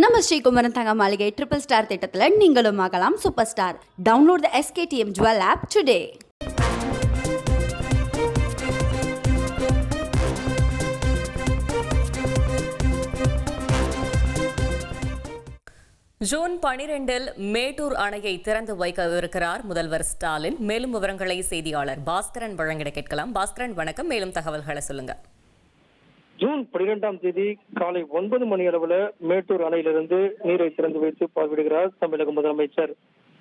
நம்ம ஸ்ரீகுமரன் தங்க மாளிகை ட்ரிபிள் ஸ்டார் திட்டத்தில் நீங்களும் ஆகலாம் super star. Download the SKTM jewel app today. June 12 Mettur அணையை திறந்து வைக்கவிருக்கிறார் முதல்வர் ஸ்டாலின். மேலும் விவரங்களை செய்தியாளர் பாஸ்கரன் வழங்கிட கேட்கலாம். பாஸ்கரன் வணக்கம், மேலும் தகவல்களை சொல்லுங்க. ஜூன் 12ஆம் தேதி காலை 9 மணி அளவுல மேட்டூர் அணையிலிருந்து நீரை திறந்து வைத்து பார்வையிடுகிறார் தமிழக முதலமைச்சர்.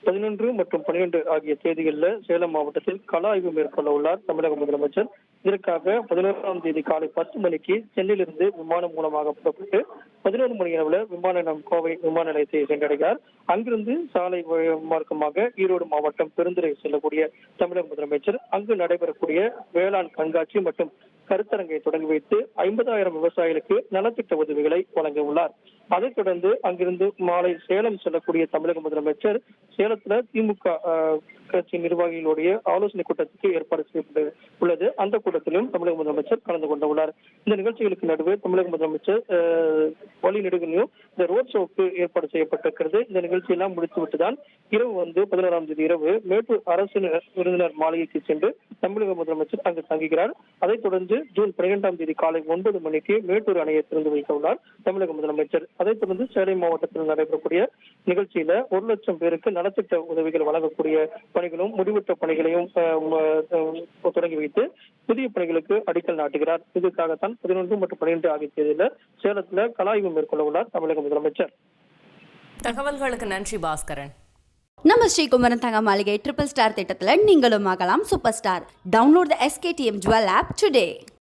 11 மற்றும் 12 ஆகிய தேதிகளில் சேலம் மாவட்டத்தில் கள ஆய்வு மேற்கொள்ள உள்ளார் தமிழக முதலமைச்சர். இதற்காக 11ஆம் தேதி காலை 10 மணிக்கு சென்னையிலிருந்து விமானம் மூலமாக புறப்பட்டு 11 மணி அளவுல விமான நிலையம் கோவை விமான நிலையத்தை சென்றடைகிறார். அங்கிருந்து சாலை மார்க்கமாக ஈரோடு மாவட்டம் பெருந்துறை செல்லக்கூடிய தமிழக முதலமைச்சர் அங்கு நடைபெறக்கூடிய வேளாண் கண்காட்சி மற்றும் கருத்தரங்கை தொடங்கி வைத்து 50,000 விவசாயிகளுக்கு நலத்திட்ட உதவிகளை வழங்க உள்ளார். அதைத் தொடர்ந்து அங்கிருந்து மாலை சேலம் செல்லக்கூடிய தமிழக முதலமைச்சர் சேலத்துல திமுக கட்சி நிர்வாகிகளுடைய ஆலோசனை கூட்டத்துக்கு ஏற்பாடு செய்யப்பட்டு உள்ளது. அந்த கூட்டத்திலும் தமிழக முதலமைச்சர் கலந்து கொண்டு உள்ளார். இந்த நிகழ்ச்சிகளுக்கு நடுவே தமிழக முதலமைச்சர் வழிநெடுகிலும் இந்த ரோட் ஷோவுக்கு ஏற்பாடு செய்யப்பட்டிருக்கிறது. இந்த நிகழ்ச்சியெல்லாம் முடித்துவிட்டுதான் இரவு 11ஆம் தேதி இரவு மேட்டூர் அரசு விருந்தினர் மாளிகைக்கு சென்று தமிழக முதலமைச்சர் அங்கு தங்குகிறார். அதைத் தொடர்ந்து ஜூன் 12ஆம் தேதி காலை 9 மணிக்கு மேட்டூர் அணையை திறந்து வைக்க உள்ளார் தமிழக முதலமைச்சர். அதைத் தொடர்ந்து சேலம் மாவட்டத்தில் நடைபெறக்கூடிய நிகழ்ச்சியில 1 லட்சம் பேருக்கு நலத்திட்ட உதவிகள் வழங்கக்கூடிய பணிகளும் முடிவுற்ற பணிகளையும் தொடங்கி வைத்து புதிய பணிகளுக்கு அடிக்கல் நாட்டுகிறார். இதுக்காகத்தான் 11 மற்றும் 12 ஆகிய தேதியில சேலத்துல கள ஆய்வு மேற்கொள்ள உள்ளார் தமிழக முதலமைச்சர். தகவல்களுக்கு நன்றி பாஸ்கரன். நம்ம ஸ்ரீகுமரன் தங்க மாளிகை ட்ரிபிள் ஸ்டார் திட்டத்தில் நீங்களும் ஆகலாம் super star. Download the SKTM jewel app today.